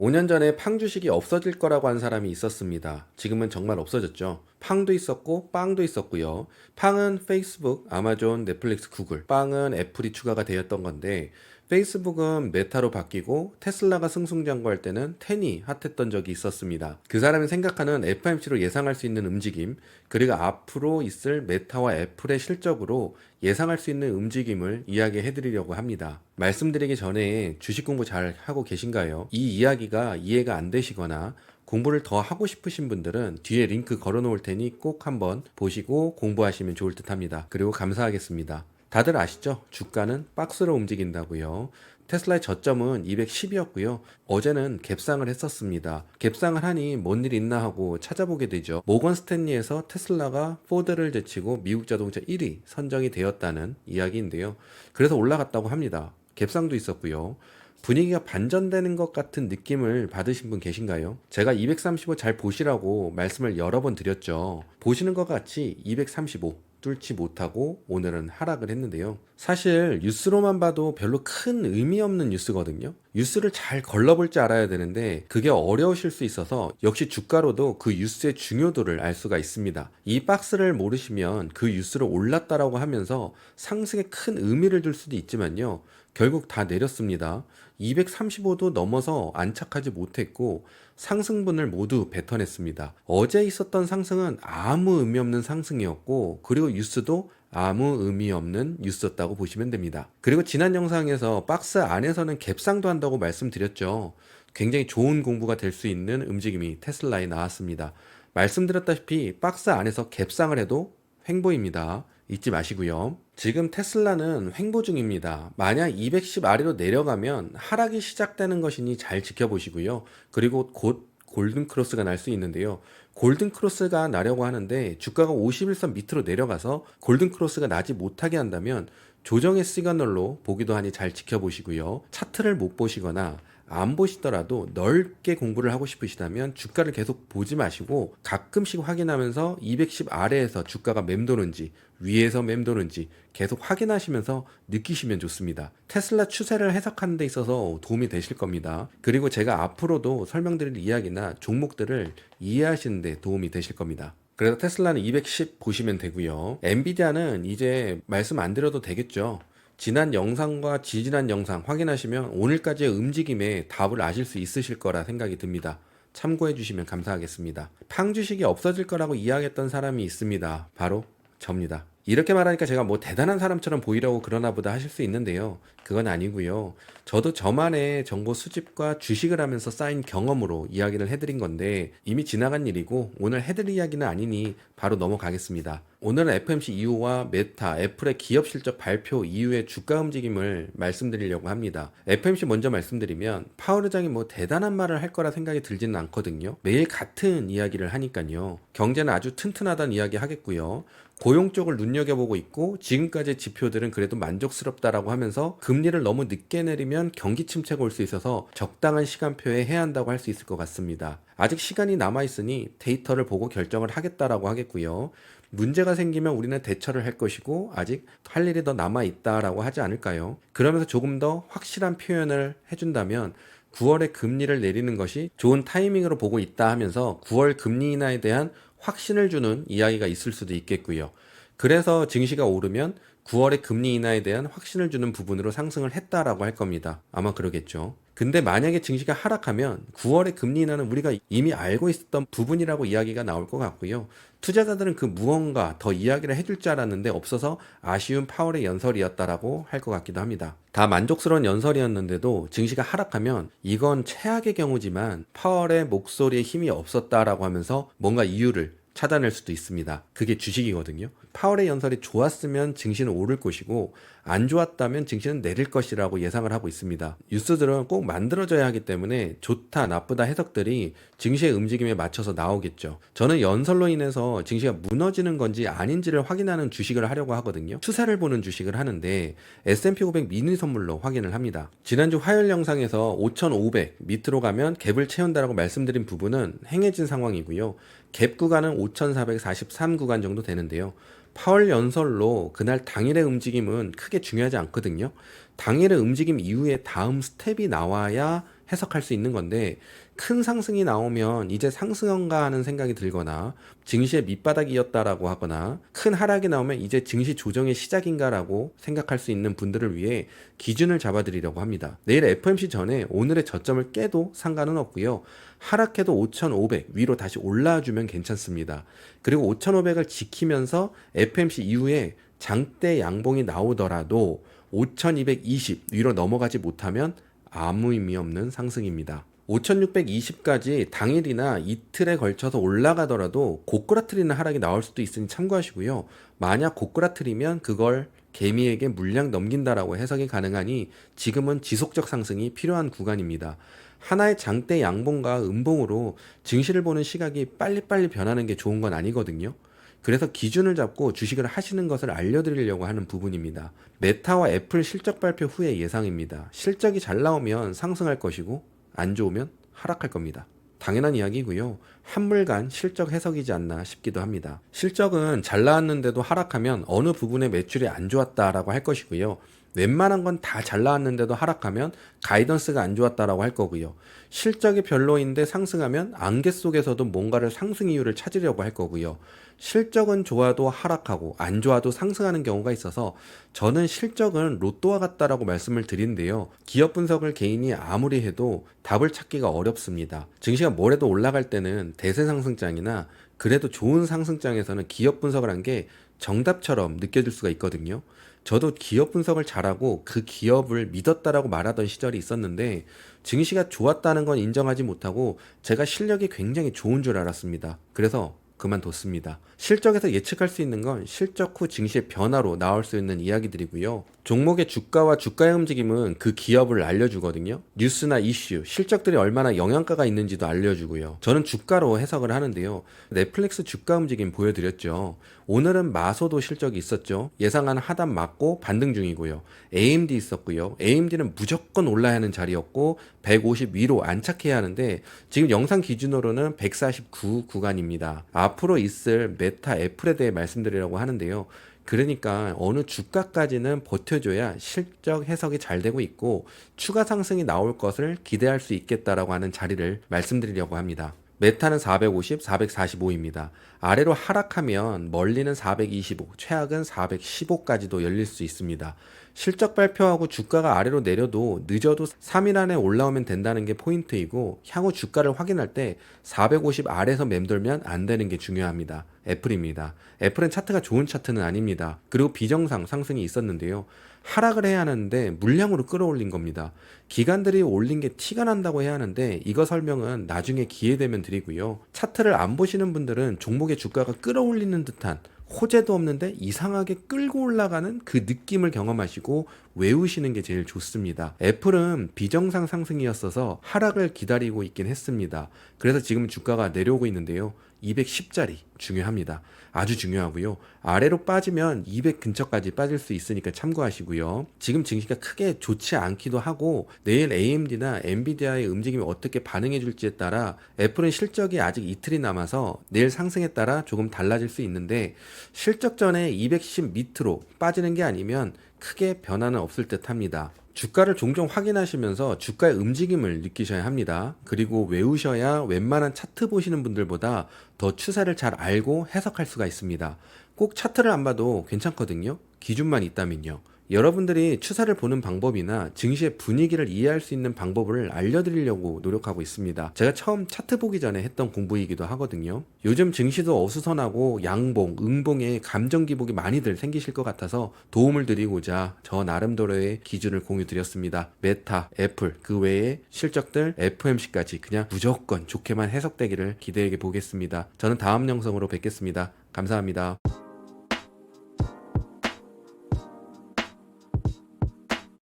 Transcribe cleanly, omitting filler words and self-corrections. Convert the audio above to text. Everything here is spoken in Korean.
5년 전에 팡 주식이 없어질 거라고 한 사람이 있었습니다. 지금은 정말 없어졌죠. 팡도 있었고 빵도 있었고요. 팡은 페이스북, 아마존, 넷플릭스, 구글, 빵은 애플이 추가가 되었던 건데 페이스북은 메타로 바뀌고 테슬라가 승승장구할 때는 텐이 핫했던 적이 있었습니다. 그 사람이 생각하는 FOMC로 예상할 수 있는 움직임, 그리고 앞으로 있을 메타와 애플의 실적으로 예상할 수 있는 움직임을 이야기해 드리려고 합니다. 말씀드리기 전에 주식 공부 잘 하고 계신가요? 이 이야기가 이해가 안 되시거나 공부를 더 하고 싶으신 분들은 뒤에 링크 걸어 놓을 테니 꼭 한번 보시고 공부하시면 좋을 듯 합니다. 그리고 감사하겠습니다. 다들 아시죠? 주가는 박스로 움직인다고요. 테슬라의 저점은 210이었고요. 어제는 갭상을 했었습니다. 갭상을 하니 뭔 일 있나 하고 찾아보게 되죠. 모건 스탠리에서 테슬라가 포드를 제치고 미국 자동차 1위 선정이 되었다는 이야기인데요. 그래서 올라갔다고 합니다. 갭상도 있었고요. 분위기가 반전되는 것 같은 느낌을 받으신 분 계신가요? 제가 235 잘 보시라고 말씀을 여러 번 드렸죠. 보시는 것 같이 235 뚫지 못하고 오늘은 하락을 했는데요. 사실 뉴스로만 봐도 별로 큰 의미 없는 뉴스거든요. 뉴스를 잘 걸러볼 줄 알아야 되는데 그게 어려우실 수 있어서 역시 주가로도 그 뉴스의 중요도를 알 수가 있습니다. 이 박스를 모르시면 그 뉴스를 올랐다라고 하면서 상승에 큰 의미를 둘 수도 있지만요. 결국 다 내렸습니다. 235도 넘어서 안착하지 못했고 상승분을 모두 뱉어냈습니다. 어제 있었던 상승은 아무 의미 없는 상승이었고 그리고 뉴스도 아무 의미 없는 뉴스였다고 보시면 됩니다. 그리고 지난 영상에서 박스 안에서는 갭상도 한다고 말씀드렸죠. 굉장히 좋은 공부가 될 수 있는 움직임이 테슬라에 나왔습니다. 말씀드렸다시피 박스 안에서 갭상을 해도 횡보입니다. 잊지 마시고요. 지금 테슬라는 횡보 중입니다. 만약 210 아래로 내려가면 하락이 시작되는 것이니 잘 지켜보시고요. 그리고 곧 골든 크로스가 날 수 있는데요. 골든 크로스가 나려고 하는데 주가가 51선 밑으로 내려가서 골든 크로스가 나지 못하게 한다면 조정의 시그널로 보기도 하니 잘 지켜보시고요. 차트를 못 보시거나 안 보시더라도 넓게 공부를 하고 싶으시다면 주가를 계속 보지 마시고 가끔씩 확인하면서 210 아래에서 주가가 맴도는지 위에서 맴도는지 계속 확인하시면서 느끼시면 좋습니다. 테슬라 추세를 해석하는 데 있어서 도움이 되실 겁니다. 그리고 제가 앞으로도 설명드릴 이야기나 종목들을 이해하시는 데 도움이 되실 겁니다. 그래서 테슬라는 210 보시면 되고요. 엔비디아는 이제 말씀 안 드려도 되겠죠. 지난 영상과 지지난 영상 확인하시면 오늘까지의 움직임에 답을 아실 수 있으실 거라 생각이 듭니다. 참고해 주시면 감사하겠습니다. 팡 주식이 없어질 거라고 이야기했던 사람이 있습니다. 바로 접니다. 이렇게 말하니까 제가 뭐 대단한 사람처럼 보이려고 그러나 보다 하실 수 있는데요. 그건 아니고요. 저도 저만의 정보 수집과 주식을 하면서 쌓인 경험으로 이야기를 해드린 건데 이미 지나간 일이고 오늘 해드릴 이야기는 아니니 바로 넘어가겠습니다. 오늘은 FOMC 이후와 메타, 애플의 기업 실적 발표 이후의 주가 움직임을 말씀드리려고 합니다. FOMC 먼저 말씀드리면 파월 의장이 뭐 대단한 말을 할 거라 생각이 들지는 않거든요. 매일 같은 이야기를 하니까요. 경제는 아주 튼튼하다는 이야기 하겠고요. 고용 쪽을 눈여겨보고 있고 지금까지의 지표들은 그래도 만족스럽다라고 하면서 금리를 너무 늦게 내리면 경기 침체가 올 수 있어서 적당한 시간표에 해야 한다고 할 수 있을 것 같습니다. 아직 시간이 남아있으니 데이터를 보고 결정을 하겠다라고 하겠고요. 문제가 생기면 우리는 대처를 할 것이고 아직 할 일이 더 남아있다라고 하지 않을까요? 그러면서 조금 더 확실한 표현을 해준다면 9월에 금리를 내리는 것이 좋은 타이밍으로 보고 있다 하면서 9월 금리 인하에 대한 확신을 주는 이야기가 있을 수도 있겠고요. 그래서 증시가 오르면 9월에 금리 인하에 대한 확신을 주는 부분으로 상승을 했다라고 할 겁니다. 아마 그러겠죠. 근데 만약에 증시가 하락하면 9월에 금리 인하는 우리가 이미 알고 있었던 부분이라고 이야기가 나올 것 같고요. 투자자들은 그 무언가 더 이야기를 해줄 줄 알았는데 없어서 아쉬운 파월의 연설이었다라고 할 것 같기도 합니다. 다 만족스러운 연설이었는데도 증시가 하락하면 이건 최악의 경우지만 파월의 목소리에 힘이 없었다라고 하면서 뭔가 이유를 찾아낼 수도 있습니다. 그게 주식이거든요. 파월의 연설이 좋았으면 증시는 오를 것이고 안 좋았다면 증시는 내릴 것이라고 예상을 하고 있습니다. 뉴스들은 꼭 만들어져야 하기 때문에 좋다 나쁘다 해석들이 증시의 움직임에 맞춰서 나오겠죠. 저는 연설로 인해서 증시가 무너지는 건지 아닌지를 확인하는 주식을 하려고 하거든요. 추세를 보는 주식을 하는데 S&P 500 미니 선물로 확인을 합니다. 지난주 화요일 영상에서 5,500 밑으로 가면 갭을 채운다라고 말씀드린 부분은 행해진 상황이고요. 갭 구간은 5,443 구간 정도 되는데요. 파월 연설로 그날 당일의 움직임은 크게 중요하지 않거든요. 당일의 움직임 이후에 다음 스텝이 나와야 해석할 수 있는 건데, 큰 상승이 나오면 이제 상승한가 하는 생각이 들거나 증시의 밑바닥이었다라고 하거나 큰 하락이 나오면 이제 증시 조정의 시작인가라고 생각할 수 있는 분들을 위해 기준을 잡아드리려고 합니다. 내일 FOMC 전에 오늘의 저점을 깨도 상관은 없고요. 하락해도 5,500 위로 다시 올라와주면 괜찮습니다. 그리고 5,500을 지키면서 FOMC 이후에 장대 양봉이 나오더라도 5,220 위로 넘어가지 못하면 아무 의미 없는 상승입니다. 5,620까지 당일이나 이틀에 걸쳐서 올라가더라도 고꾸라트리는 하락이 나올 수도 있으니 참고하시고요. 만약 고꾸라트리면 그걸 개미에게 물량 넘긴다라고 해석이 가능하니 지금은 지속적 상승이 필요한 구간입니다. 하나의 장대 양봉과 음봉으로 증시를 보는 시각이 빨리빨리 변하는 게 좋은 건 아니거든요. 그래서 기준을 잡고 주식을 하시는 것을 알려드리려고 하는 부분입니다. 메타와 애플 실적 발표 후의 예상입니다. 실적이 잘 나오면 상승할 것이고 안 좋으면 하락할 겁니다. 당연한 이야기고요. 한물간 실적 해석이지 않나 싶기도 합니다. 실적은 잘 나왔는데도 하락하면 어느 부분의 매출이 안 좋았다라고 할 것이고요. 웬만한 건 다 잘 나왔는데도 하락하면 가이던스가 안 좋았다라고 할 거고요. 실적이 별로인데 상승하면 안개 속에서도 뭔가를 상승 이유를 찾으려고 할 거고요. 실적은 좋아도 하락하고 안 좋아도 상승하는 경우가 있어서 저는 실적은 로또와 같다라고 말씀을 드리는데요. 기업 분석을 개인이 아무리 해도 답을 찾기가 어렵습니다. 증시가 뭐래도 올라갈 때는 대세 상승장이나 그래도 좋은 상승장에서는 기업 분석을 한 게 정답처럼 느껴질 수가 있거든요. 저도 기업 분석을 잘하고 그 기업을 믿었다라고 말하던 시절이 있었는데 증시가 좋았다는 건 인정하지 못하고 제가 실력이 굉장히 좋은 줄 알았습니다. 그래서 그만뒀습니다. 실적에서 예측할 수 있는 건 실적 후 증시의 변화로 나올 수 있는 이야기들이고요. 종목의 주가와 주가의 움직임은 그 기업을 알려주거든요. 뉴스나 이슈, 실적들이 얼마나 영향가가 있는지도 알려주고요. 저는 주가로 해석을 하는데요. 넷플릭스 주가 움직임 보여드렸죠. 오늘은 마소도 실적이 있었죠. 예상한 하단 맞고 반등 중이고요. AMD 있었고요. AMD는 무조건 올라야 하는 자리였고 150 위로 안착해야 하는데 지금 영상 기준으로는 149 구간입니다. 앞으로 있을 메타 애플에 대해 말씀드리려고 하는데요. 그러니까 어느 주가까지는 버텨줘야 실적 해석이 잘 되고 있고 추가 상승이 나올 것을 기대할 수 있겠다라고 하는 자리를 말씀드리려고 합니다. 메타는 450, 445입니다. 아래로 하락하면 멀리는 425, 최악은 415까지도 열릴 수 있습니다. 실적 발표하고 주가가 아래로 내려도 늦어도 3일 안에 올라오면 된다는 게 포인트이고 향후 주가를 확인할 때 450 아래에서 맴돌면 안 되는 게 중요합니다. 애플입니다. 애플은 차트가 좋은 차트는 아닙니다. 그리고 비정상 상승이 있었는데요. 하락을 해야 하는데 물량으로 끌어올린 겁니다. 기관들이 올린 게 티가 난다고 해야 하는데 이거 설명은 나중에 기회 되면 드리고요. 차트를 안 보시는 분들은 종목의 주가가 끌어올리는 듯한 호재도 없는데 이상하게 끌고 올라가는 그 느낌을 경험하시고 외우시는 게 제일 좋습니다. 애플은 비정상 상승이었어서 하락을 기다리고 있긴 했습니다. 그래서 지금 주가가 내려오고 있는데요. 210짜리 중요합니다. 아주 중요하고요. 아래로 빠지면 200 근처까지 빠질 수 있으니까 참고하시고요. 지금 증시가 크게 좋지 않기도 하고 내일 AMD나 엔비디아의 움직임이 어떻게 반응해 줄지에 따라 애플은 실적이 아직 이틀이 남아서 내일 상승에 따라 조금 달라질 수 있는데 실적 전에 210 밑으로 빠지는 게 아니면 크게 변화는 없을 듯 합니다. 주가를 종종 확인하시면서 주가의 움직임을 느끼셔야 합니다. 그리고 외우셔야 웬만한 차트 보시는 분들보다 더 추세를 잘 알고 해석할 수가 있습니다. 꼭 차트를 안 봐도 괜찮거든요. 기준만 있다면요. 여러분들이 추세를 보는 방법이나 증시의 분위기를 이해할 수 있는 방법을 알려드리려고 노력하고 있습니다. 제가 처음 차트 보기 전에 했던 공부이기도 하거든요. 요즘 증시도 어수선하고 양봉, 응봉에 감정 기복이 많이들 생기실 것 같아서 도움을 드리고자 저 나름대로의 기준을 공유드렸습니다. 메타, 애플, 그 외에 실적들, FOMC까지 그냥 무조건 좋게만 해석되기를 기대해 보겠습니다. 저는 다음 영상으로 뵙겠습니다. 감사합니다.